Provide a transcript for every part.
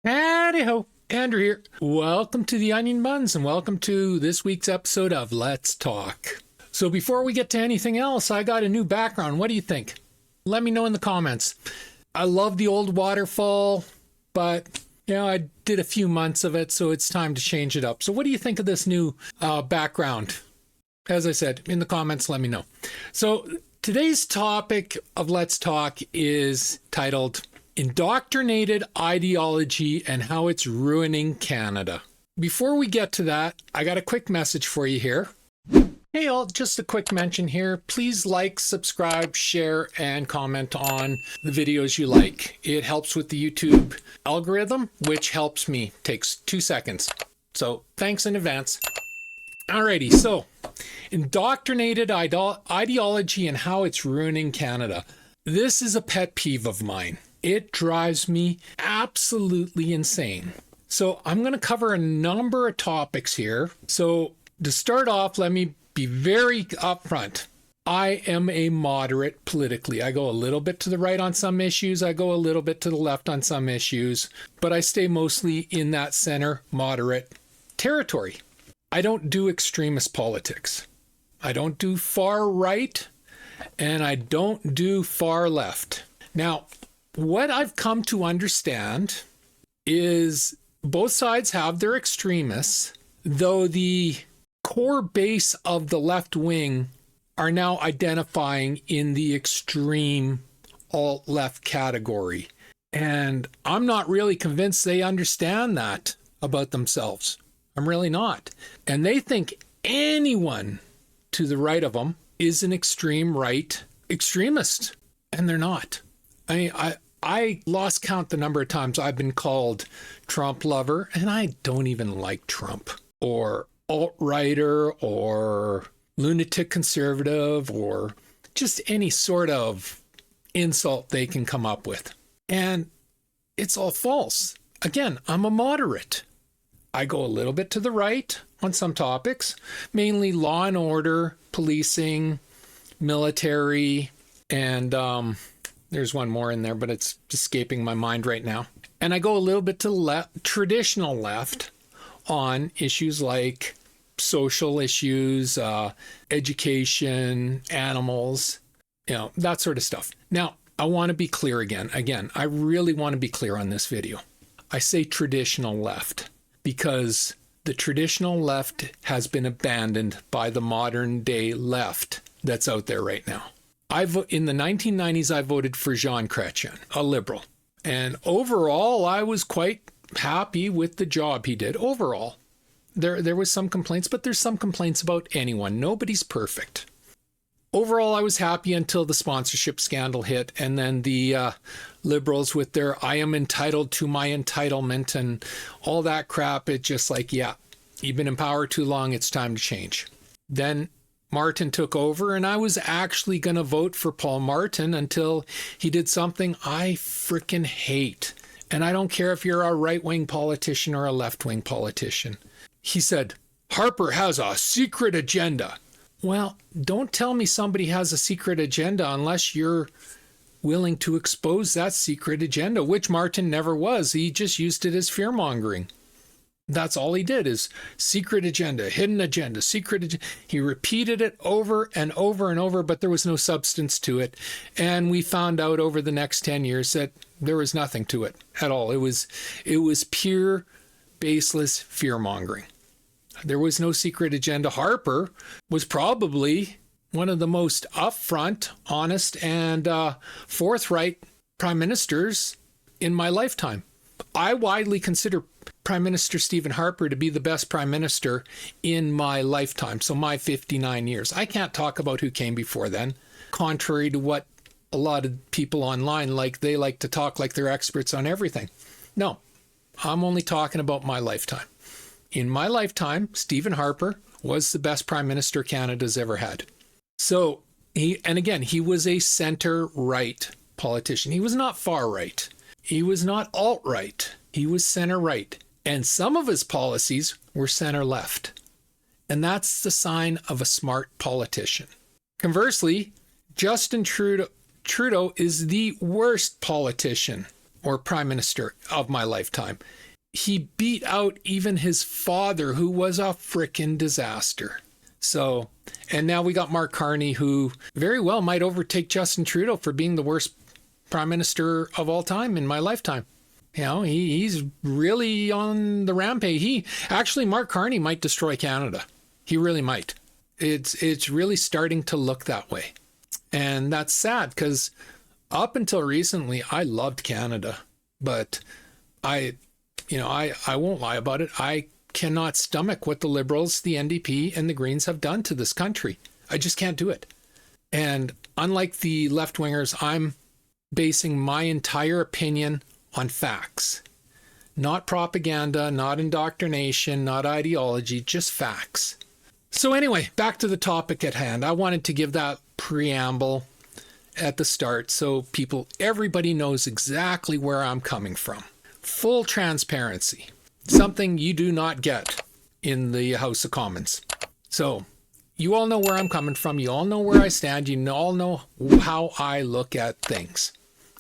Howdy ho, Andrew here. Welcome to the Onion Buns and welcome to this week's episode of Let's Talk. So before we get to anything else, I got a new background. What do you think? Let me know in the comments. I love the old waterfall, but I did a few months of it, so it's time to change it up. So what do you think of this new background? As I said, in the comments, let me know. So today's topic of Let's Talk is titled Indoctrinated Ideology and How It's Ruining Canada. Before we get to that, I got a quick message for you here. Hey all, just a quick mention here. Please like, subscribe, share, and comment on the videos you like. It helps with the YouTube algorithm, which helps me. Takes 2 seconds. So thanks in advance. Alrighty, so indoctrinated ideology and how it's ruining Canada. This is a pet peeve of mine. It drives me absolutely insane. So I'm going to cover a number of topics here. So to start off, let me be very upfront. I am a moderate politically. I go a little bit to the right on some issues. I go a little bit to the left on some issues, but I stay mostly in that center moderate territory. I don't do extremist politics. I don't do far right, and I don't do far left. Now, what I've come to understand is both sides have their extremists, though the core base of the left wing are now identifying in the extreme alt-left category. And I'm not really convinced they understand that about themselves. I'm really not. And they think anyone to the right of them is an extreme right extremist, and they're not. I lost count the number of times I've been called Trump lover, and I don't even like Trump, or alt-righter, or lunatic conservative, or just any sort of insult they can come up with. And it's all false. Again, I'm a moderate. I go a little bit to the right on some topics, mainly law and order, policing, military, and there's one more in there, but it's escaping my mind right now. And I go a little bit to the traditional left on issues like social issues, education, animals, that sort of stuff. Now, I want to be clear again. I really want to be clear on this video. I say traditional left because the traditional left has been abandoned by the modern day left that's out there right now. In the 1990s, I voted for Jean Chrétien, a liberal. And overall, I was quite happy with the job he did. Overall, there was some complaints, but there's some complaints about anyone. Nobody's perfect. Overall, I was happy until the sponsorship scandal hit, and then the liberals with their I am entitled to my entitlement and all that crap. It's just like, yeah, you've been in power too long. It's time to change. Then Martin took over, and I was actually going to vote for Paul Martin until he did something I freaking hate. And I don't care if you're a right-wing politician or a left-wing politician. He said, Harper has a secret agenda. Well, don't tell me somebody has a secret agenda unless you're willing to expose that secret agenda, which Martin never was. He just used it as fear-mongering. That's all he did is secret agenda, hidden agenda, secret agenda. He repeated it over and over and over, but there was no substance to it. And we found out over the next 10 years that there was nothing to it at all. It was pure, baseless fear-mongering. There was no secret agenda. Harper was probably one of the most upfront, honest, and forthright prime ministers in my lifetime. I widely consider Prime Minister Stephen Harper to be the best prime minister in my lifetime, so my 59 years. I can't talk about who came before then, contrary to what a lot of people online they like to talk like they're experts on everything. No, I'm only talking about my lifetime. In my lifetime, Stephen Harper was the best prime minister Canada's ever had. So, he was a center-right politician. He was not far-right. He was not alt-right. He was center-right. And some of his policies were center-left. And that's the sign of a smart politician. Conversely, Justin Trudeau is the worst politician or prime minister of my lifetime. He beat out even his father, who was a frickin' disaster. So, and now we got Mark Carney, who very well might overtake Justin Trudeau for being the worst prime minister of all time in my lifetime. You know, he's really on the rampage. Mark Carney might destroy Canada. He really might. It's really starting to look that way. And that's sad because up until recently, I loved Canada, but I won't lie about it. I cannot stomach what the Liberals, the NDP, and the Greens have done to this country. I just can't do it. And unlike the left-wingers, I'm basing my entire opinion on facts. Not propaganda, not indoctrination, not ideology, just facts. So anyway, back to the topic at hand. I wanted to give that preamble at the start so everybody knows exactly where I'm coming from. Full transparency, something you do not get in the House of Commons. So you all know where I'm coming from. You all know where I stand. You all know how I look at things.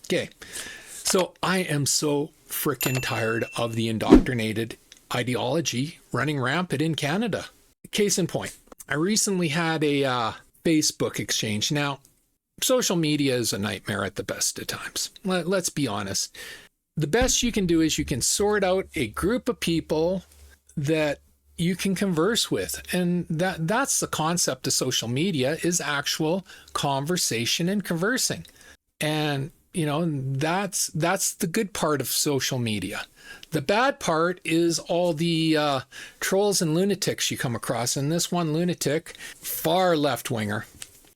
Okay, so I am so freaking tired of the indoctrinated ideology running rampant in Canada. Case in point, I recently had a Facebook exchange. Now, social media is a nightmare at the best of times. Let's be honest. The best you can do is you can sort out a group of people that you can converse with. And that's the concept of social media, is actual conversation and conversing. And, you know, that's the good part of social media. The bad part is all the trolls and lunatics you come across. And this one lunatic, far left-winger,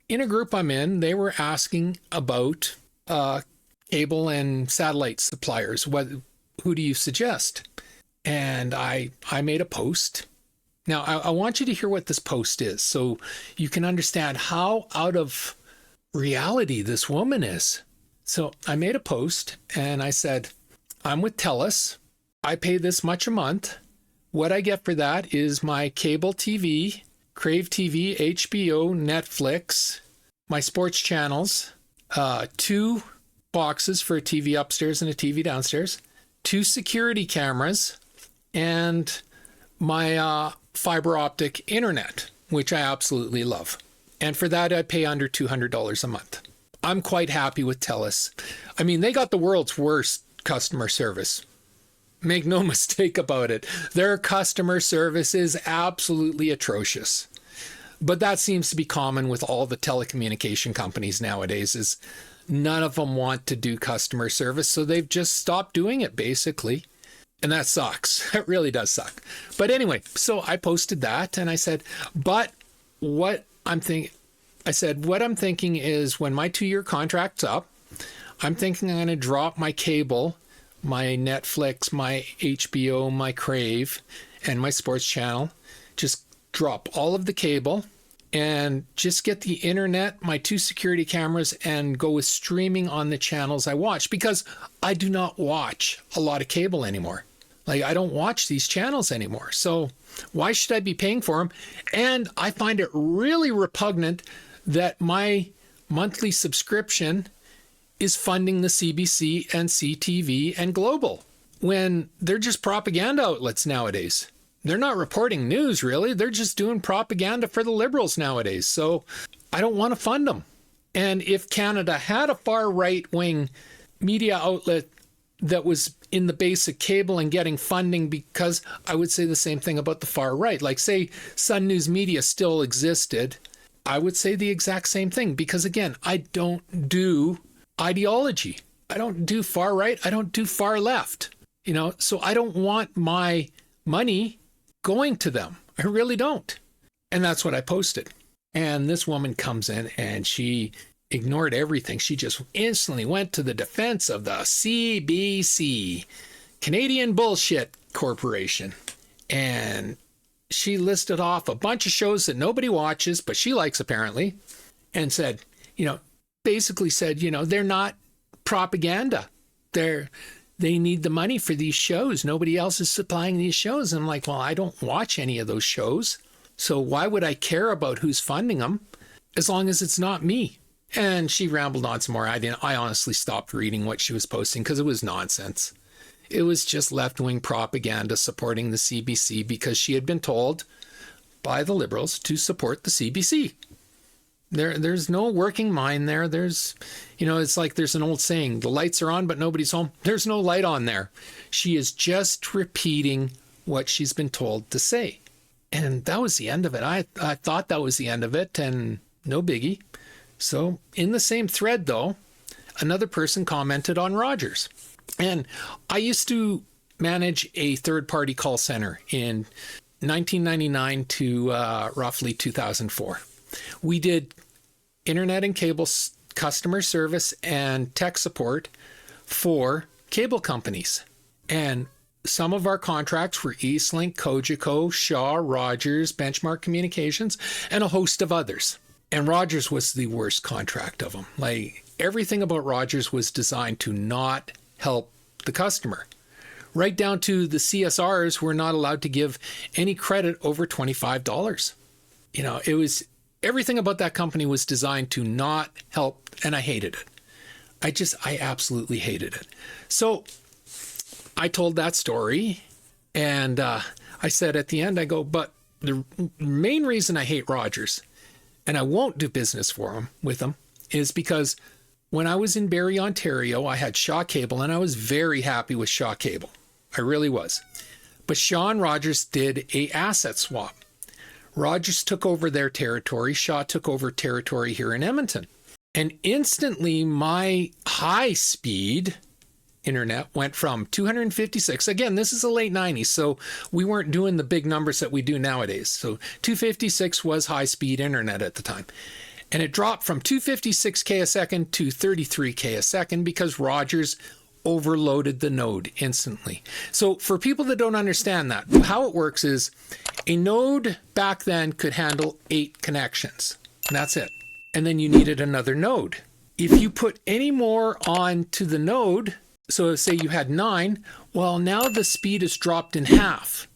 in a group I'm in, they were asking about cable and satellite suppliers. Who do you suggest? And I made a post. Now, I want you to hear what this post is so you can understand how out of reality this woman is. So I made a post and I said, I'm with TELUS. I pay this much a month. What I get for that is my cable TV, Crave TV, HBO, Netflix, my sports channels, 2 boxes for a TV upstairs and a TV downstairs, 2 security cameras, and my fiber optic internet, which I absolutely love. And for that, I pay under $200 a month. I'm quite happy with TELUS. I mean, they got the world's worst customer service. Make no mistake about it. Their customer service is absolutely atrocious. But that seems to be common with all the telecommunication companies nowadays, is none of them want to do customer service, so they've just stopped doing it, basically. And that sucks. It really does suck. But anyway, so I posted that and I said, what I'm thinking is when my 2-year contract's up, I'm thinking I'm going to drop my cable, my Netflix, my HBO, my Crave, and my sports channel. Just drop all of the cable and just get the internet, my 2 security cameras, and go with streaming on the channels I watch, because I do not watch a lot of cable anymore. Like, I don't watch these channels anymore. So why should I be paying for them? And I find it really repugnant that my monthly subscription is funding the CBC and CTV and Global, when they're just propaganda outlets nowadays. They're not reporting news, really. They're just doing propaganda for the Liberals nowadays. So I don't want to fund them. And if Canada had a far right-wing media outlet that was in the basic cable and getting funding, because I would say the same thing about the far right. Like, say Sun News Media still existed, I would say the exact same thing. Because again, I don't do ideology. I don't do far right. I don't do far left. You know, so I don't want my money going to them. I really don't. And that's what I posted. And this woman comes in and she ignored everything. She just instantly went to the defense of the CBC, Canadian Bullshit Corporation. And she listed off a bunch of shows that nobody watches, but she likes apparently, and said, basically said, they're not propaganda. They need the money for these shows. Nobody else is supplying these shows. And I'm like, well, I don't watch any of those shows. So why would I care about who's funding them as long as it's not me? And she rambled on some more. I honestly stopped reading what she was posting because it was nonsense. It was just left-wing propaganda supporting the CBC because she had been told by the Liberals to support the CBC. There's no working mind there. It's like there's an old saying, the lights are on, but nobody's home. There's no light on there. She is just repeating what she's been told to say. And that was the end of it. I thought that was the end of it, and no biggie. So in the same thread, though, another person commented on Rogers. And I used to manage a third-party call center in 1999 to roughly 2004. We did internet and cable customer service and tech support for cable companies. And some of our contracts were Eastlink, Cogeco, Shaw, Rogers, Benchmark Communications, and a host of others. And Rogers was the worst contract of them. Like, everything about Rogers was designed to not help the customer. Right down to the CSRs were not allowed to give any credit over $25. It was everything about that company was designed to not help, and I hated it. I absolutely hated it. So I told that story, and I said at the end, I go, but the main reason I hate Rogers, and I won't do business with them, is because when I was in Barrie, Ontario, I had Shaw Cable, and I was very happy with Shaw Cable. I really was. But Shaw and Rogers did a asset swap. Rogers took over their territory. Shaw took over territory here in Edmonton. And instantly, my high-speed internet went from 256. Again, this is the late 90s, so we weren't doing the big numbers that we do nowadays. So 256 was high-speed internet at the time. And it dropped from 256K a second to 33K a second because Rogers overloaded the node instantly. So for people that don't understand that, how it works is a node back then could handle 8 connections. And that's it. And then you needed another node. If you put any more onto the node, so say you had 9, well, now the speed is dropped in half.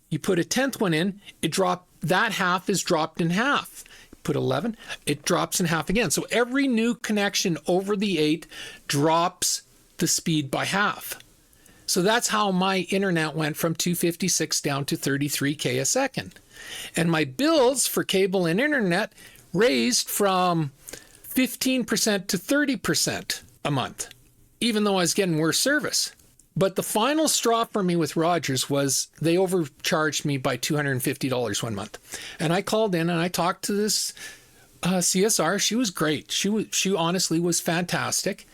You put a 10th one in, that half is dropped in half. Put 11, it drops in half again. So every new connection over the 8 drops the speed by half. So that's how my internet went from 256 down to 33K a second. And my bills for cable and internet raised from 15% to 30% a month, even though I was getting worse service. But the final straw for me with Rogers was they overcharged me by $250 one month. And I called in and I talked to this CSR. She was great. She honestly was fantastic.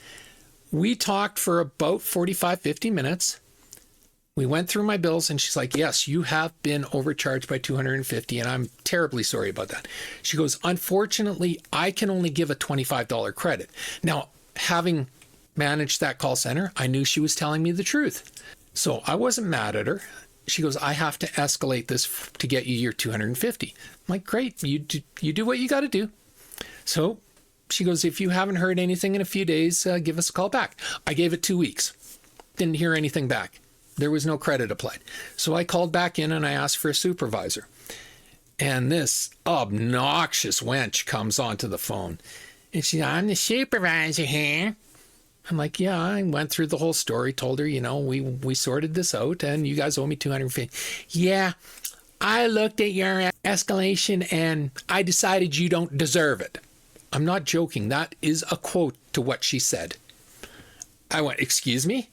We talked for about 45, 50 minutes. We went through my bills and she's like, yes, you have been overcharged by $250 and I'm terribly sorry about that. She goes, unfortunately, I can only give a $25 credit. Now, having managed that call center, I knew she was telling me the truth. So I wasn't mad at her. She goes, I have to escalate this to get you your $250. I'm like, great, you do what you got to do. So she goes, if you haven't heard anything in a few days, give us a call back. I gave it 2 weeks. Didn't hear anything back. There was no credit applied. So I called back in and I asked for a supervisor. And this obnoxious wench comes onto the phone. And she's, I'm the supervisor here. I'm like, yeah, I went through the whole story, told her, we sorted this out and you guys owe me $250. Yeah, I looked at your escalation and I decided you don't deserve it. I'm not joking. That is a quote to what she said. I went, excuse me?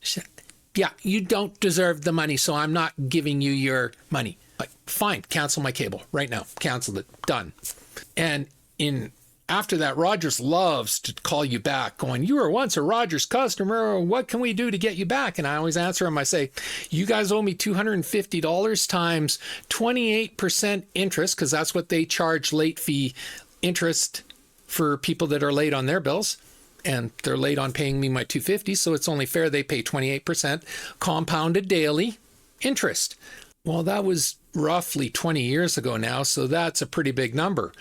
She said, yeah, you don't deserve the money, so I'm not giving you your money. Like, fine, cancel my cable right now. Canceled it. Done. And after that, Rogers loves to call you back going, you were once a Rogers customer. What can we do to get you back? And I always answer them. I say, you guys owe me $250 times 28% interest, because that's what they charge late fee interest for people that are late on their bills. And they're late on paying me my $250. So it's only fair they pay 28% compounded daily interest. Well, that was roughly 20 years ago now. So that's a pretty big number.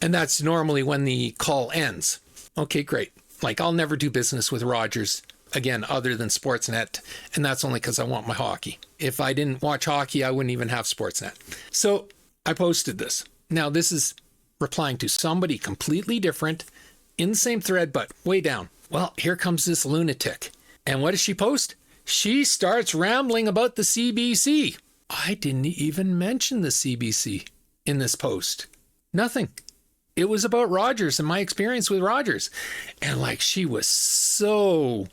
And that's normally when the call ends. Okay, great. Like, I'll never do business with Rogers again, other than Sportsnet. And that's only because I want my hockey. If I didn't watch hockey, I wouldn't even have Sportsnet. So I posted this. Now, this is replying to somebody completely different in the same thread, but way down. Well, here comes this lunatic. And what does she post? She starts rambling about the CBC. I didn't even mention the CBC in this post. Nothing. It was about Rogers and my experience with Rogers. And like, she was so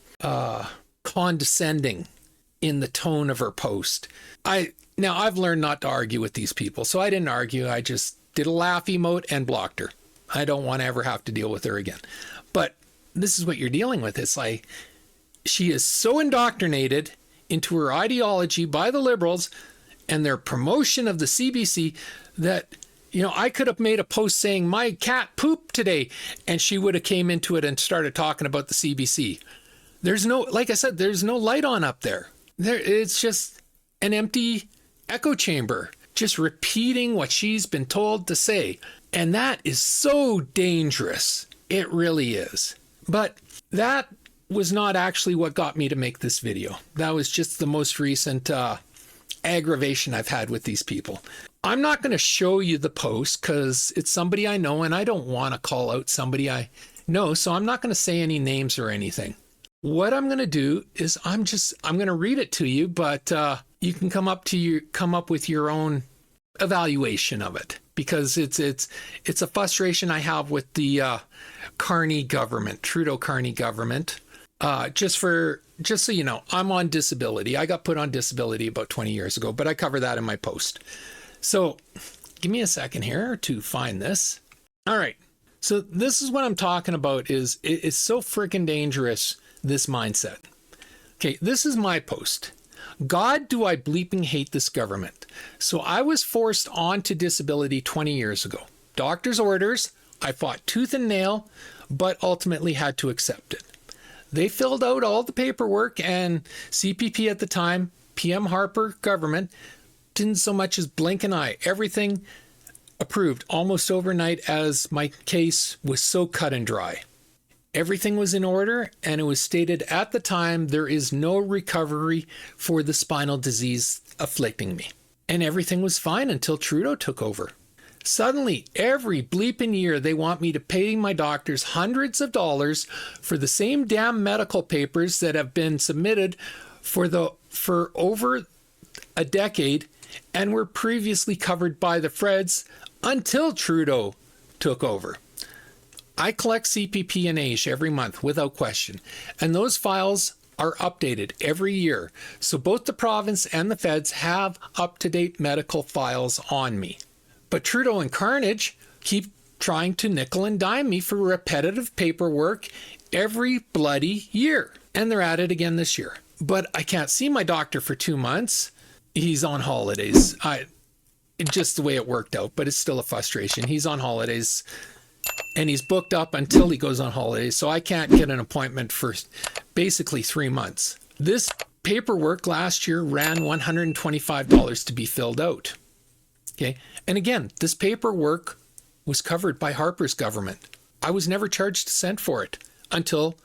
condescending in the tone of her post. Now I've learned not to argue with these people, so I didn't argue. I just did a laugh emote and blocked her. I don't want to ever have to deal with her again. But this is what you're dealing with. It's like, she is so indoctrinated into her ideology by the Liberals and their promotion of the CBC that, you know, I could have made a post saying my cat pooped today and she would have came into it and started talking about the CBC. There's no, like I said, there's no light on up there. It's just an empty echo chamber, just repeating what she's been told to say. And that is so dangerous. It really is. But that was not actually what got me to make this video. That was just the most recent aggravation I've had with these people. I'm not going to show you the post because it's somebody I know and I don't want to call out somebody I know, so I'm not going to say any names or anything. What I'm going to do is I'm going to read it to you, but you can come up with your own evaluation of it, because it's a frustration I have with the Carney government, Trudeau-Carney government. Just so you know, I'm on disability. I got put on disability about 20 years ago, but I cover that in my post. So give me a second here to find this. All right. So this is what I'm talking about. It's so freaking dangerous, this mindset. Okay, this is my post. God, do I bleeping hate this government. So I was forced onto disability 20 years ago. Doctor's orders. I fought tooth and nail, but ultimately had to accept it. They filled out all the paperwork, and CPP at the time, PM Harper government, didn't so much as blink an eye. Everything approved almost overnight, as my case was so cut and dry. Everything was in order, and it was stated at the time there is no recovery for the spinal disease afflicting me. And everything was fine until Trudeau took over. Suddenly, every bleeping year, they want me to pay my doctors hundreds of dollars for the same damn medical papers that have been submitted for over a decade and were previously covered by the Freds until Trudeau took over. I collect CPP and AISH every month without question, and those files are updated every year. So both the province and the Feds have up-to-date medical files on me. But Trudeau and Carnage keep trying to nickel and dime me for repetitive paperwork every bloody year. And they're at it again this year. But I can't see my doctor for 2 months. He's on holidays. Just the way it worked out, but it's still a frustration. He's on holidays and he's booked up until he goes on holidays. So I can't get an appointment for basically 3 months. This paperwork last year ran $125 to be filled out. Okay. And again, this paperwork was covered by Harper's government. I was never charged a cent for it until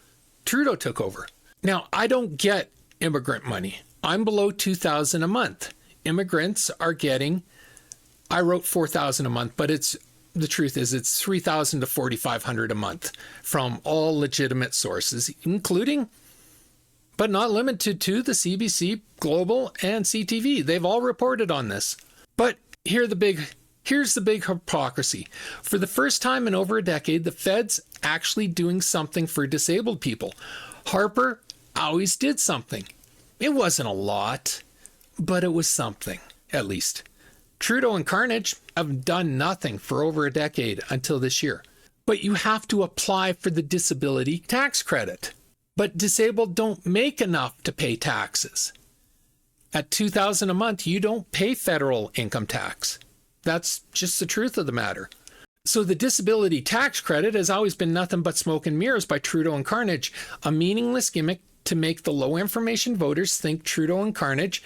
Trudeau took over. Now, I don't get immigrant money. I'm below $2,000 a month. Immigrants are getting, I wrote $4,000 a month, but the truth is it's $3,000 to $4,500 a month from all legitimate sources, including, but not limited to, the CBC, Global, and CTV. They've all reported on this. But here's the big hypocrisy. For the first time in over a decade, the Fed's actually doing something for disabled people. Harper always did something. It wasn't a lot, but it was something, at least. Trudeau and Carnage have done nothing for over a decade until this year. But you have to apply for the disability tax credit. But disabled don't make enough to pay taxes. At $2,000 a month, you don't pay federal income tax. That's just the truth of the matter. So the disability tax credit has always been nothing but smoke and mirrors by Trudeau and Carnage, a meaningless gimmick to make the low information voters think Trudeau and Carnage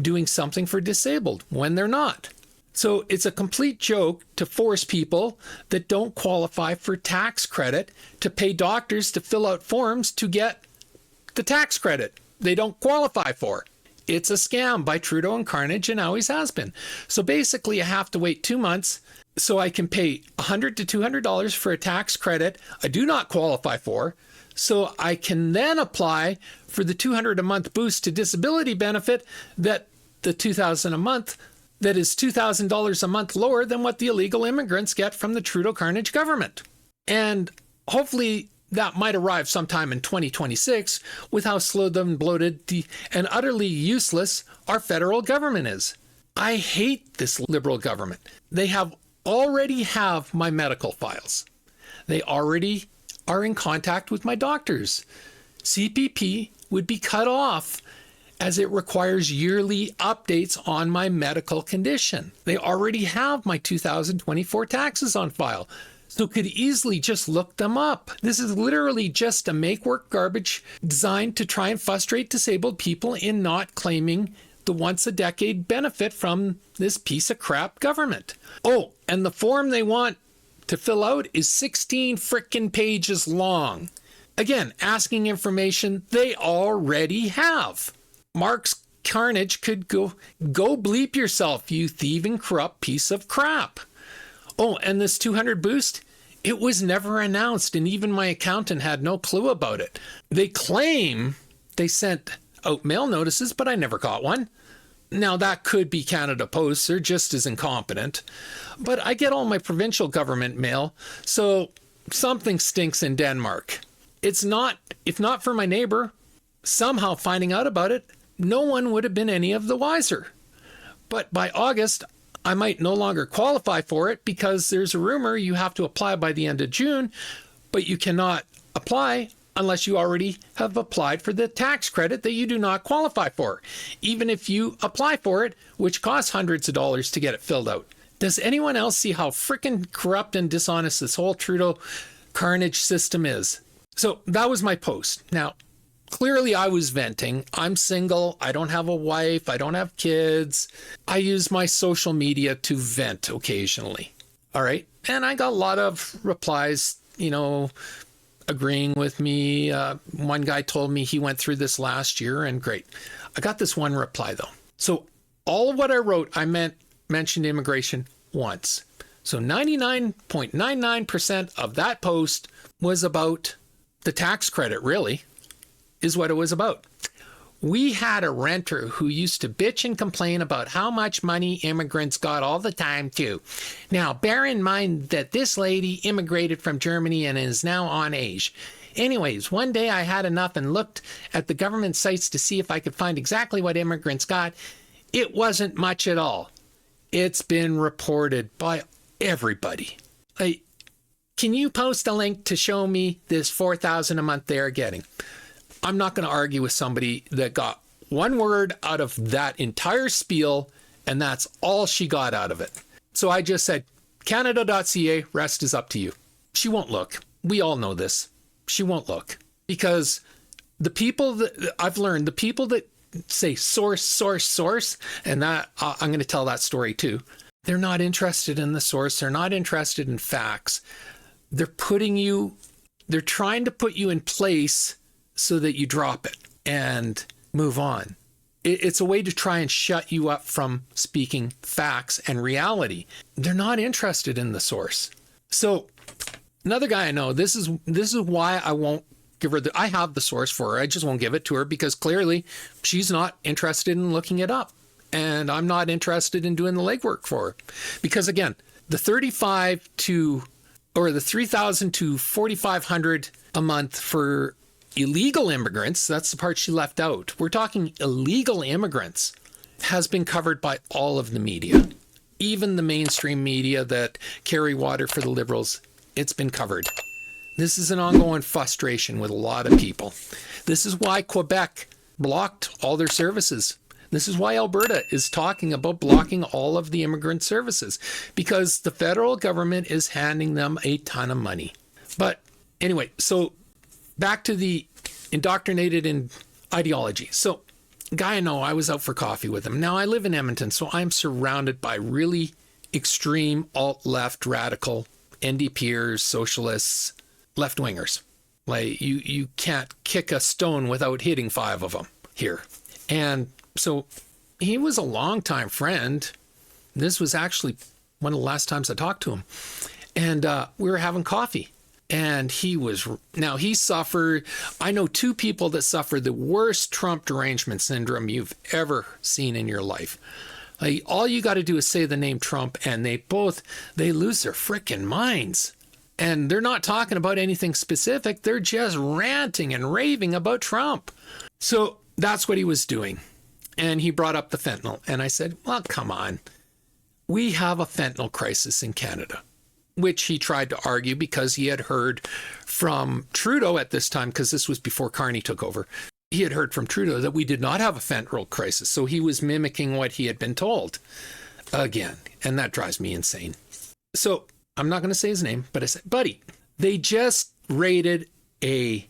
doing something for disabled when they're not. So it's a complete joke to force people that don't qualify for tax credit to pay doctors to fill out forms to get the tax credit they don't qualify for. It's a scam by Trudeau and Carnage and always has been. So basically, you have to wait 2 months. So I can pay $100 to $200 for a tax credit I do not qualify for. So I can then apply for the $200 a month boost to disability benefit, that the $2,000 a month, that is $2,000 a month lower than what the illegal immigrants get from the Trudeau Carnage government. And hopefully that might arrive sometime in 2026 with how slowed and bloated and utterly useless our federal government is. I hate this Liberal government. They already have my medical files. They already are in contact with my doctors. CPP would be cut off as it requires yearly updates on my medical condition. They already have my 2024 taxes on file, so could easily just look them up. This is literally just a make-work garbage designed to try and frustrate disabled people in not claiming the once-a-decade benefit from this piece of crap government. Oh, and the form they want to fill out is 16 frickin' pages long. Again, asking information they already have. Mark's Carnage could go bleep yourself, you thieving corrupt piece of crap. Oh, and this 200 boost, it was never announced, and even my accountant had no clue about it. They claim they sent out mail notices, but I never got one. Now, that could be Canada Post. They're just as incompetent. But I get all my provincial government mail, so something stinks in Denmark. It's not, if not for my neighbor somehow finding out about it, no one would have been any of the wiser. But by August, I might no longer qualify for it because there's a rumor you have to apply by the end of June, but you cannot apply unless you already have applied for the tax credit that you do not qualify for, even if you apply for it, which costs hundreds of dollars to get it filled out. Does anyone else see how frickin' corrupt and dishonest this whole Trudeau Carnage system is? So that was my post. Now, clearly I was venting. I'm single. I don't have a wife. I don't have kids. I use my social media to vent occasionally. All right. And I got a lot of replies, agreeing with me. One guy told me he went through this last year, and great. I got this one reply though. So all of what I wrote, I mentioned immigration once. So 99.99% of that post was about the tax credit, really, is what it was about. We had a renter who used to bitch and complain about how much money immigrants got all the time too. Now, bear in mind that this lady immigrated from Germany and is now on age. Anyways, one day I had enough and looked at the government sites to see if I could find exactly what immigrants got. It wasn't much at all. It's been reported by everybody. Can you post a link to show me this $4,000 a month they're getting? I'm not going to argue with somebody that got one word out of that entire spiel, and that's all she got out of it. So I just said, Canada.ca, rest is up to you. She won't look. We all know this. She won't look. Because the people that I've learned, the people that say source, and that I'm going to tell that story too. They're not interested in the source. They're not interested in facts. They're trying to put you in place so that you drop it and move on. It's a way to try and shut you up from speaking facts and reality. They're not interested in the source. So another guy I know, this is why I won't give her I have the source for her. I just won't give it to her because clearly she's not interested in looking it up. And I'm not interested in doing the legwork for her. Because again, the 3,000 to 4,500 a month for illegal immigrants, that's the part she left out. We're talking illegal immigrants, has been covered by all of the media. Even the mainstream media that carry water for the Liberals, it's been covered. This is an ongoing frustration with a lot of people. This is why Quebec blocked all their services. This is why Alberta is talking about blocking all of the immigrant services, because the federal government is handing them a ton of money. But anyway, so back to the indoctrinated in ideology. So guy I know, I was out for coffee with him. Now I live in Edmonton, so I'm surrounded by really extreme alt-left radical NDPers, socialists, left-wingers. Like you can't kick a stone without hitting 5 of them here. And so he was a longtime friend. This was actually one of the last times I talked to him. And we were having coffee. And he suffered, I know two people that suffered the worst Trump derangement syndrome you've ever seen in your life. Like, all you got to do is say the name Trump and they lose their frickin' minds. And they're not talking about anything specific. They're just ranting and raving about Trump. So that's what he was doing. And he brought up the fentanyl. And I said, well, come on. We have a fentanyl crisis in Canada, which he tried to argue because he had heard from Trudeau at this time, because this was before Carney took over. He had heard from Trudeau that we did not have a fentanyl crisis. So he was mimicking what he had been told again. And that drives me insane. So I'm not going to say his name, but I said, buddy, they just raided the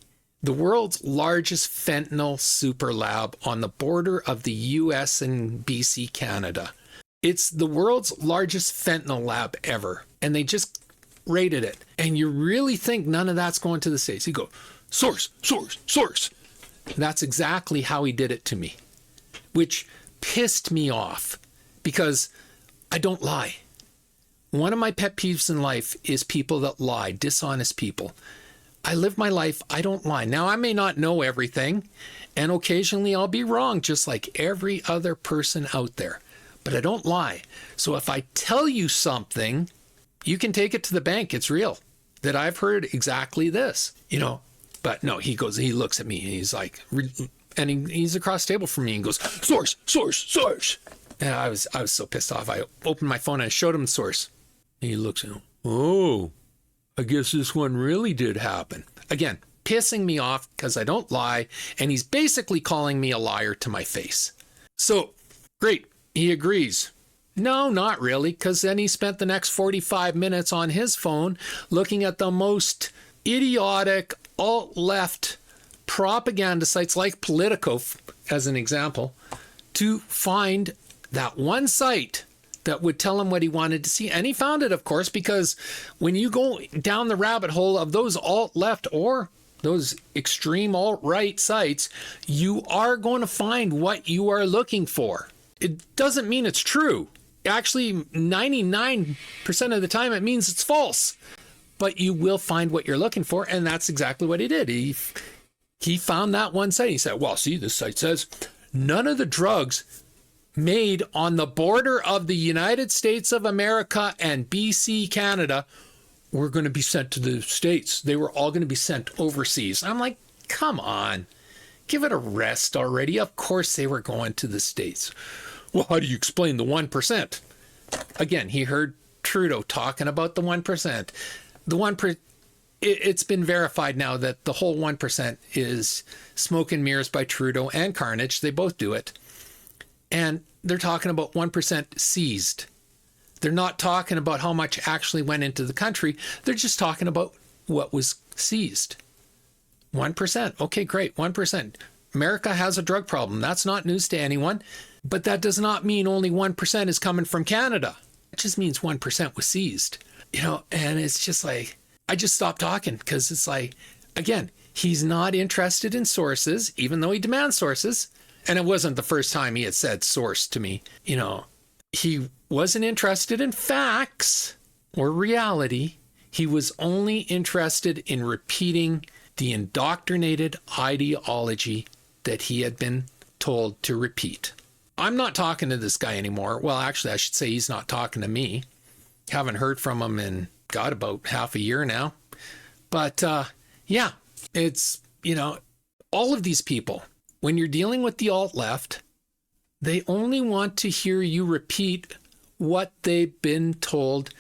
world's largest fentanyl super lab on the border of the US and BC, Canada. It's the world's largest fentanyl lab ever. And they just raided it. And you really think none of that's going to the States? You go, source, source, source. That's exactly how he did it to me, which pissed me off because I don't lie. One of my pet peeves in life is people that lie, dishonest people. I live my life. I don't lie. Now, I may not know everything, and occasionally I'll be wrong, just like every other person out there. But I don't lie. So if I tell you something, you can take it to the bank. It's real. That I've heard exactly this, But no, he looks at me and he's like, and he's across the table from me and goes, source, source, source. And I was so pissed off. I opened my phone and I showed him the source. And he looks at him. Oh, I guess this one really did happen. Again, pissing me off because I don't lie. And he's basically calling me a liar to my face. So, great. He agrees. No, not really. Because then he spent the next 45 minutes on his phone looking at the most idiotic alt-left propaganda sites like Politico, as an example, to find that one site that would tell him what he wanted to see. And he found it, of course, because when you go down the rabbit hole of those alt-left or those extreme alt-right sites, you are going to find what you are looking for. It doesn't mean it's true. Actually, 99% of the time, it means it's false. But you will find what you're looking for, and that's exactly what he did. He found that one site. He said, well, see, this site says none of the drugs made on the border of the United States of America and BC, Canada, were going to be sent to the States. They were all going to be sent overseas. I'm like, come on, give it a rest already. Of course they were going to the States. Well, how do you explain the 1%? Again, he heard Trudeau talking about the 1%. It's been verified now that the whole 1% is smoke and mirrors by Trudeau and Carnage. They both do it. And they're talking about 1% seized. They're not talking about how much actually went into the country. They're just talking about what was seized. 1%. Okay, great. 1%. America has a drug problem. That's not news to anyone. But that does not mean only 1% is coming from Canada. It just means 1% was seized. And it's just like, I just stopped talking because it's like, again, he's not interested in sources, even though he demands sources. And it wasn't the first time he had said source to me. He wasn't interested in facts or reality. He was only interested in repeating the indoctrinated ideology that he had been told to repeat. I'm not talking to this guy anymore. Well, actually, I should say he's not talking to me. Haven't heard from him in, about half a year now. But yeah, it's, all of these people, when you're dealing with the alt-left, they only want to hear you repeat what they've been told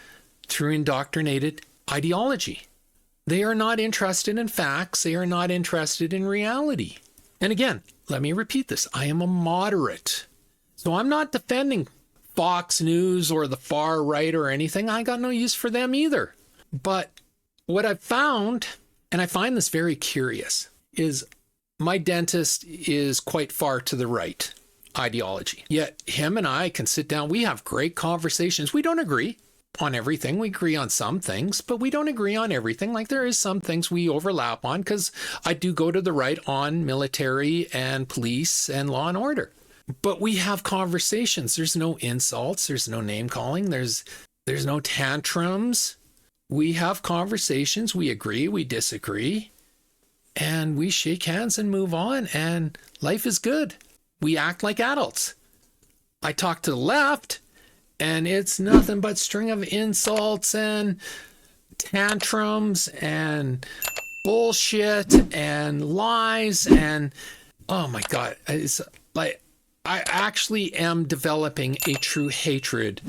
through indoctrinated ideology. They are not interested in facts. They are not interested in reality. And again, let me repeat this. I am a moderate. So I'm not defending Fox News or the far right or anything. I got no use for them either. But what I've found, and I find this very curious, is my dentist is quite far to the right ideology. Yet him and I can sit down. We have great conversations. We don't agree on everything. We agree on some things, but we don't agree on everything. Like there is some things we overlap on because I do go to the right on military and police and law and order. But we have conversations. There's no insults. There's no name calling. There's no tantrums. We have conversations. We agree, we disagree, and we shake hands and move on, and life is good. We act like adults. I talk to the left, and it's nothing but string of insults and tantrums and bullshit and lies, and oh my God, it's like I actually am developing a true hatred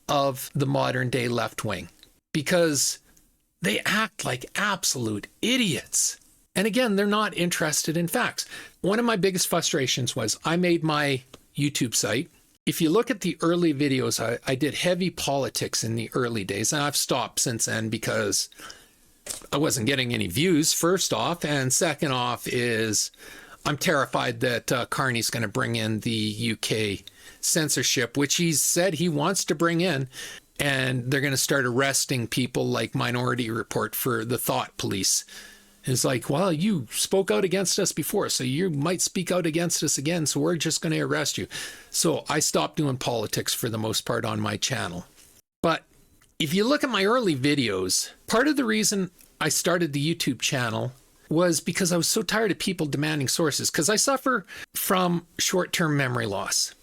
of the modern day left wing because they act like absolute idiots. And again, they're not interested in facts. One of my biggest frustrations was I made my YouTube site. If you look at the early videos, I did heavy politics in the early days, and I've stopped since then because I wasn't getting any views, first off. And second off is I'm terrified that Carney's going to bring in the UK censorship, which he said he wants to bring in. And they're going to start arresting people like Minority Report for the thought police. It's like, well, you spoke out against us before, so you might speak out against us again, so we're just going to arrest you. So I stopped doing politics for the most part on my channel. But if you look at my early videos, part of the reason I started the YouTube channel was because I was so tired of people demanding sources, because I suffer from short-term memory loss.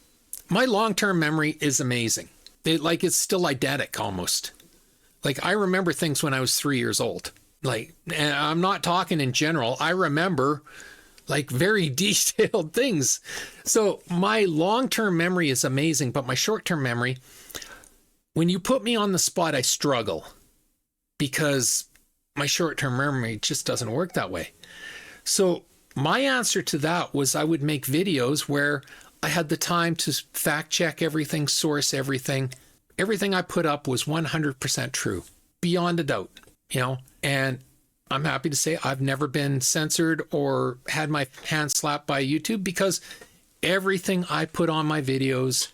My long-term memory is amazing. It's still eidetic almost. Like, I remember things when I was 3 years old. Like, and I'm not talking in general. I remember like very detailed things. So my long-term memory is amazing, but my short-term memory, when you put me on the spot, I struggle because my short-term memory just doesn't work that way. So my answer to that was I would make videos where I had the time to fact check everything, source everything. Everything I put up was 100% true, beyond a doubt, and I'm happy to say I've never been censored or had my hand slapped by YouTube because everything I put on my videos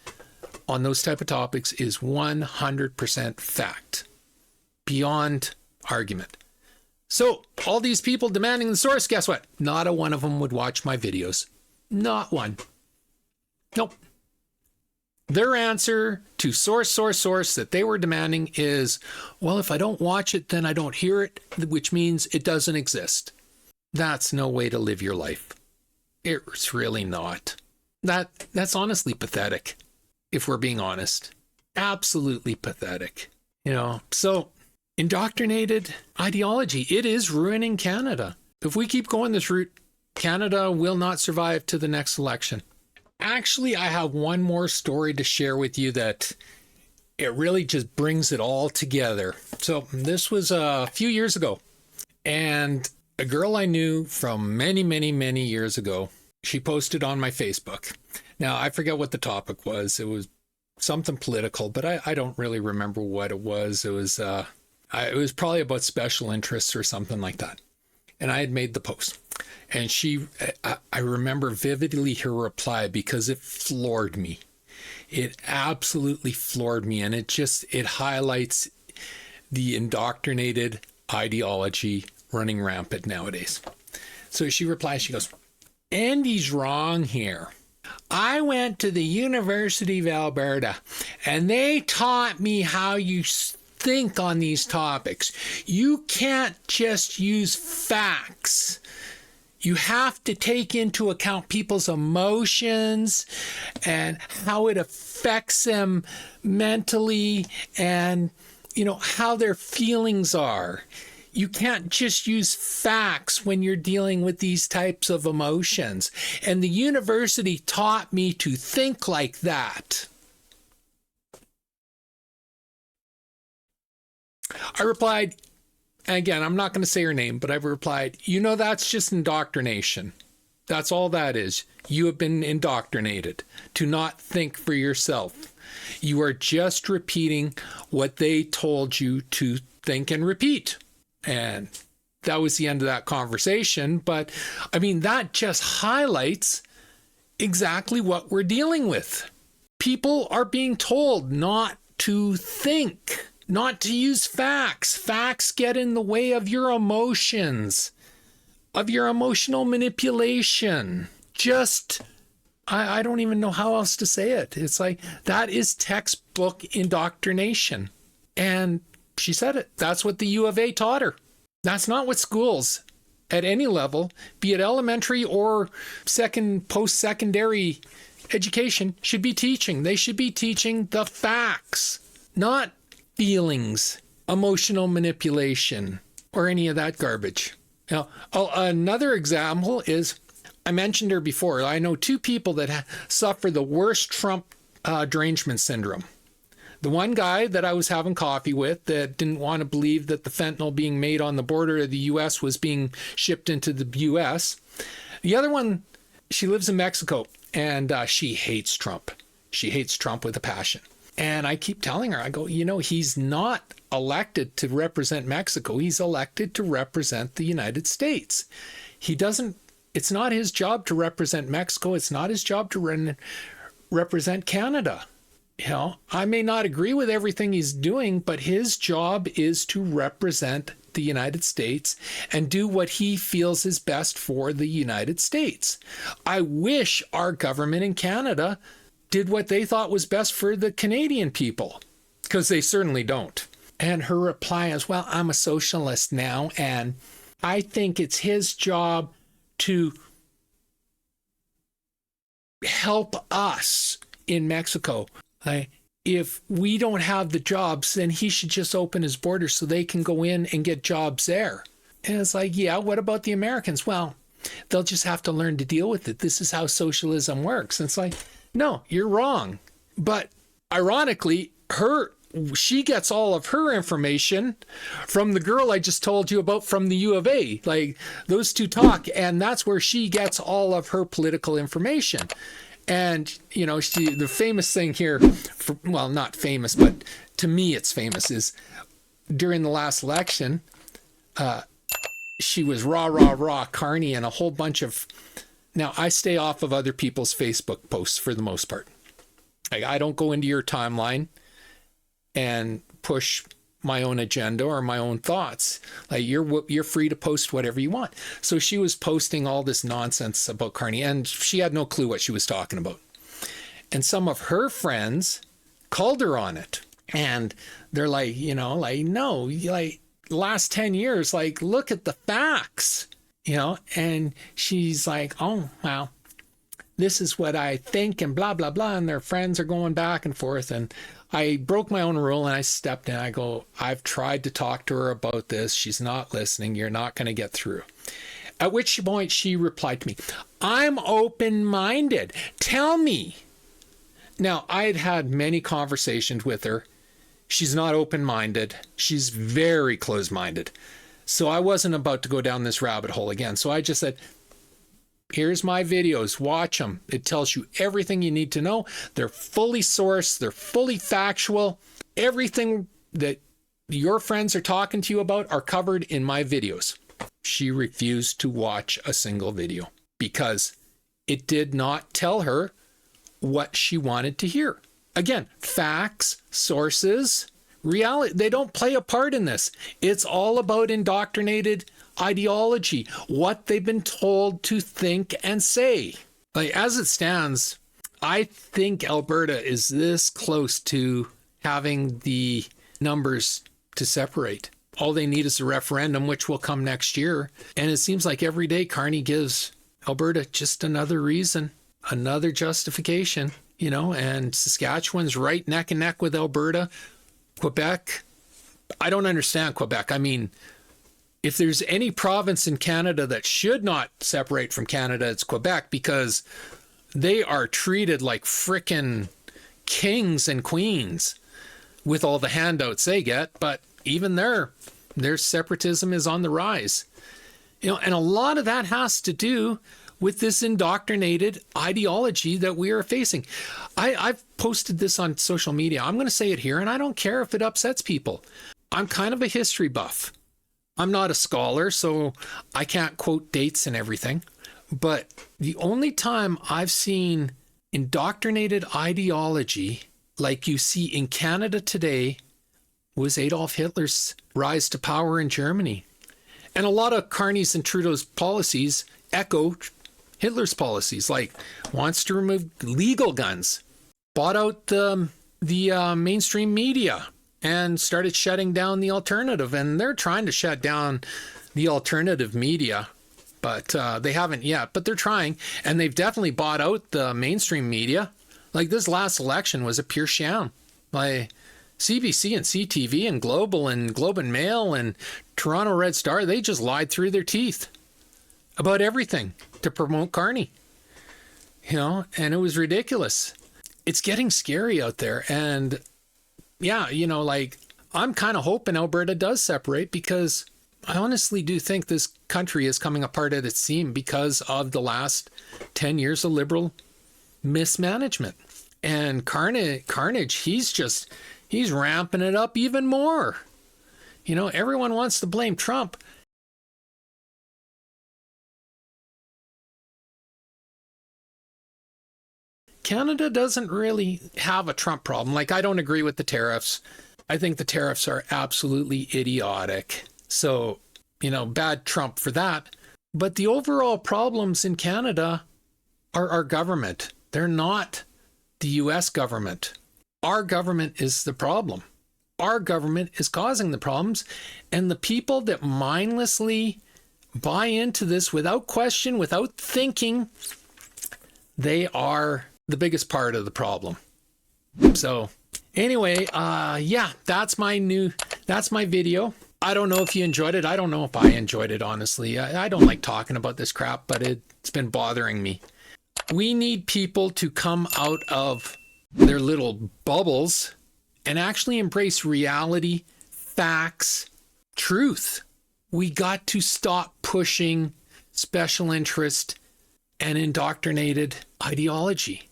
on those type of topics is 100% fact, beyond argument. So all these people demanding the source, guess what? Not a one of them would watch my videos. Not one. Nope. Their answer to source that they were demanding is, well, if I don't watch it, then I don't hear it, which means it doesn't exist. That's no way to live your life. It's really not. That's honestly pathetic, if we're being honest. Absolutely pathetic. So indoctrinated ideology, it is ruining Canada. If we keep going this route, Canada will not survive to the next election. Actually, I have one more story to share with you that it really just brings it all together. So this was a few years ago, and a girl I knew from many, many, many years ago, she posted on my Facebook. Now, I forget what the topic was. It was something political, but I don't really remember what it was. It was probably about special interests or something like that. And I had made the post. And I remember vividly her reply because it floored me. It absolutely floored me. And it highlights the indoctrinated ideology running rampant nowadays. So she replies, she goes, Andy's wrong here. I went to the University of Alberta and they taught me how you think on these topics. You can't just use facts. You have to take into account people's emotions and how it affects them mentally and, how their feelings are. You can't just use facts when you're dealing with these types of emotions. And the university taught me to think like that. I replied, again, I'm not going to say her name, but I've replied, that's just indoctrination. That's all that is. You have been indoctrinated to not think for yourself. You are just repeating what they told you to think and repeat. And that was the end of that conversation. But that just highlights exactly what we're dealing with. People are being told not to think. Not to use facts. Facts get in the way of your emotions, of your emotional manipulation. I don't even know how else to say it. It's like, that is textbook indoctrination. And she said it. That's what the U of A taught her. That's not what schools at any level, be it elementary or post-secondary education, should be teaching. They should be teaching the facts, not feelings, emotional manipulation, or any of that garbage. Now, another example is, I mentioned her before, I know two people that suffer the worst Trump derangement syndrome. The one guy that I was having coffee with that didn't want to believe that the fentanyl being made on the border of the U.S. was being shipped into the U.S. The other one, she lives in Mexico, and she hates Trump. She hates Trump with a passion. And I keep telling her, I go, he's not elected to represent Mexico. He's elected to represent the United States. It's not his job to represent Mexico. It's not his job to represent Canada. I may not agree with everything he's doing, but his job is to represent the United States and do what he feels is best for the United States. I wish our government in Canada did what they thought was best for the Canadian people, because they certainly don't. And her reply is, well, I'm a socialist now, and I think it's his job to help us in Mexico. If we don't have the jobs, then he should just open his borders so they can go in and get jobs there. And it's like, yeah, what about the Americans? Well, they'll just have to learn to deal with it. This is how socialism works. And it's like, no, you're wrong. But ironically, she gets all of her information from the girl I just told you about from the U of A. Like, those two talk, and that's where she gets all of her political information. And, the famous thing here, well, not famous, but to me it's famous, is during the last election, she was rah, Carney, and a whole bunch of... Now, I stay off of other people's Facebook posts for the most part. I don't go into your timeline and push my own agenda or my own thoughts. Like, you're free to post whatever you want. So she was posting all this nonsense about Carney, and she had no clue what she was talking about. And some of her friends called her on it, and they're like, no, last 10 years, look at the facts, and she's like, oh, well, this is what I think, and blah, blah, blah. And their friends are going back and forth. And I broke my own rule and I stepped in. I go, I've tried to talk to her about this. She's not listening. You're not going to get through. At which point she replied to me, I'm open-minded. Tell me. Now, I'd had many conversations with her. She's not open-minded. She's very closed-minded. So I wasn't about to go down this rabbit hole again. So I just said, here's my videos, watch them. It tells you everything you need to know. They're fully sourced, they're fully factual. Everything that your friends are talking to you about are covered in my videos. She refused to watch a single video because it did not tell her what she wanted to hear. Again, facts, sources, reality, they don't play a part in this. It's all about indoctrinated ideology, what they've been told to think and say. As it stands, I think Alberta is this close to having the numbers to separate. All they need is a referendum, which will come next year. And it seems like every day Carney gives Alberta just another reason, another justification, and Saskatchewan's right neck and neck with Alberta. Quebec, I don't understand Quebec. I mean, if there's any province in Canada that should not separate from Canada, it's Quebec, because they are treated like frickin' kings and queens with all the handouts they get. But even their separatism is on the rise. And a lot of that has to do with this indoctrinated ideology that we are facing. I've posted this on social media. I'm going to say it here, and I don't care if it upsets people. I'm kind of a history buff. I'm not a scholar, so I can't quote dates and everything. But the only time I've seen indoctrinated ideology like you see in Canada today was Adolf Hitler's rise to power in Germany. And a lot of Carney's and Trudeau's policies echo Hitler's policies, like wants to remove legal guns, bought out the mainstream media, and started shutting down the alternative. And they're trying to shut down the alternative media, but they haven't yet. But they're trying, and they've definitely bought out the mainstream media. Like this last election was a pure sham. Like CBC and CTV and Global and Globe and Mail and Toronto Red Star, they just lied through their teeth about everything to promote Carney. And it was ridiculous. It's getting scary out there. And yeah, I'm kind of hoping Alberta does separate, because I honestly do think this country is coming apart at its seam because of the last 10 years of Liberal mismanagement. And Carnage, he's ramping it up even more. Everyone wants to blame Trump. Canada doesn't really have a Trump problem. Like, I don't agree with the tariffs. I think the tariffs are absolutely idiotic. So, bad Trump for that. But the overall problems in Canada are our government. They're not the US government. Our government is the problem. Our government is causing the problems. And the people that mindlessly buy into this without question, without thinking, they are the biggest part of the problem. So anyway, that's my video. I don't know if you enjoyed it. I don't know if I enjoyed it, honestly. I don't like talking about this crap, but it's been bothering me. We need people to come out of their little bubbles and actually embrace reality, facts, truth. We got to stop pushing special interest and indoctrinated ideology.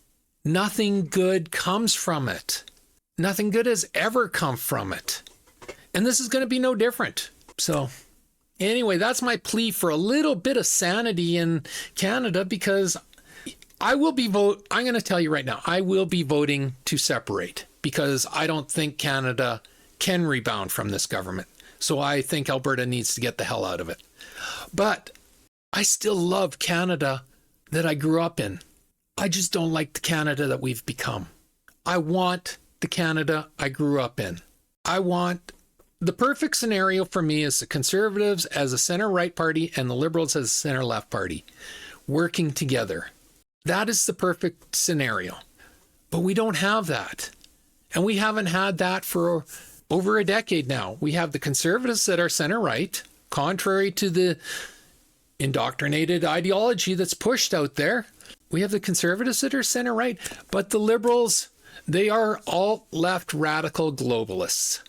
Nothing good comes from it. Nothing good has ever come from it. And this is going to be no different. So anyway, that's my plea for a little bit of sanity in Canada, because I'm going to tell you right now, I will be voting to separate, because I don't think Canada can rebound from this government. So I think Alberta needs to get the hell out of it. But I still love Canada that I grew up in. I just don't like the Canada that we've become. I want the Canada I grew up in. The perfect scenario for me is the Conservatives as a center-right party and the Liberals as a center-left party working together. That is the perfect scenario. But we don't have that. And we haven't had that for over a decade now. We have the Conservatives that are center-right, contrary to the indoctrinated ideology that's pushed out there. We have the Conservatives that are center-right, but the Liberals, they are alt-left radical globalists.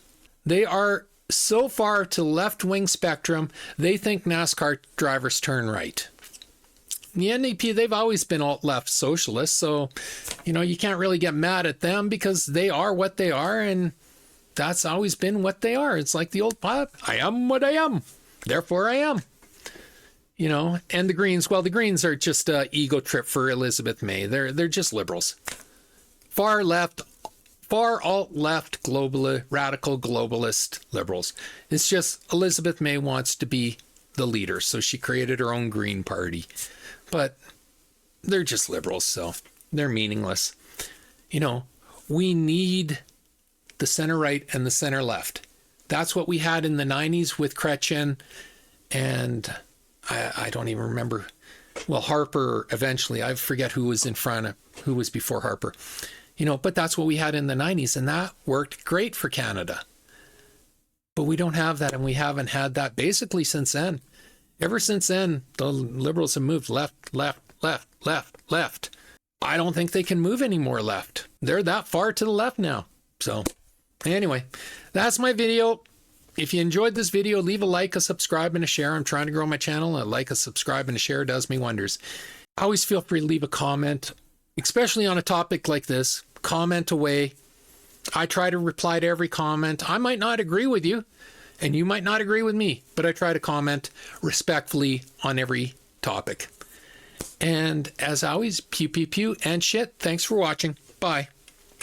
They are so far to left-wing spectrum, they think NASCAR drivers turn right. The NDP, they've always been alt-left socialists, so, you can't really get mad at them because they are what they are, and that's always been what they are. It's like the old pop, I am what I am, therefore I am. And the Greens, well, the Greens are just an ego trip for Elizabeth May. They're just liberals. Far alt-left, radical globalist liberals. It's just Elizabeth May wants to be the leader, so she created her own Green Party. But they're just liberals, so they're meaningless. We need the center-right and the center-left. That's what we had in the 90s with Chrétien, and I don't even remember. Well, Harper eventually. I forget who was who was before Harper. But that's what we had in the 90s, and that worked great for Canada. But we don't have that, and we haven't had that basically since then. Ever since then, the Liberals have moved left, left, left, left, left. I don't think they can move any more left. They're that far to the left now. So anyway, that's my video. If you enjoyed this video, leave a like, a subscribe, and a share. I'm trying to grow my channel. A like, a subscribe, and a share does me wonders. Always feel free to leave a comment, especially on a topic like this. Comment away. I try to reply to every comment. I might not agree with you, and you might not agree with me, but I try to comment respectfully on every topic. And as always, pew, pew, pew, and shit. Thanks for watching. Bye.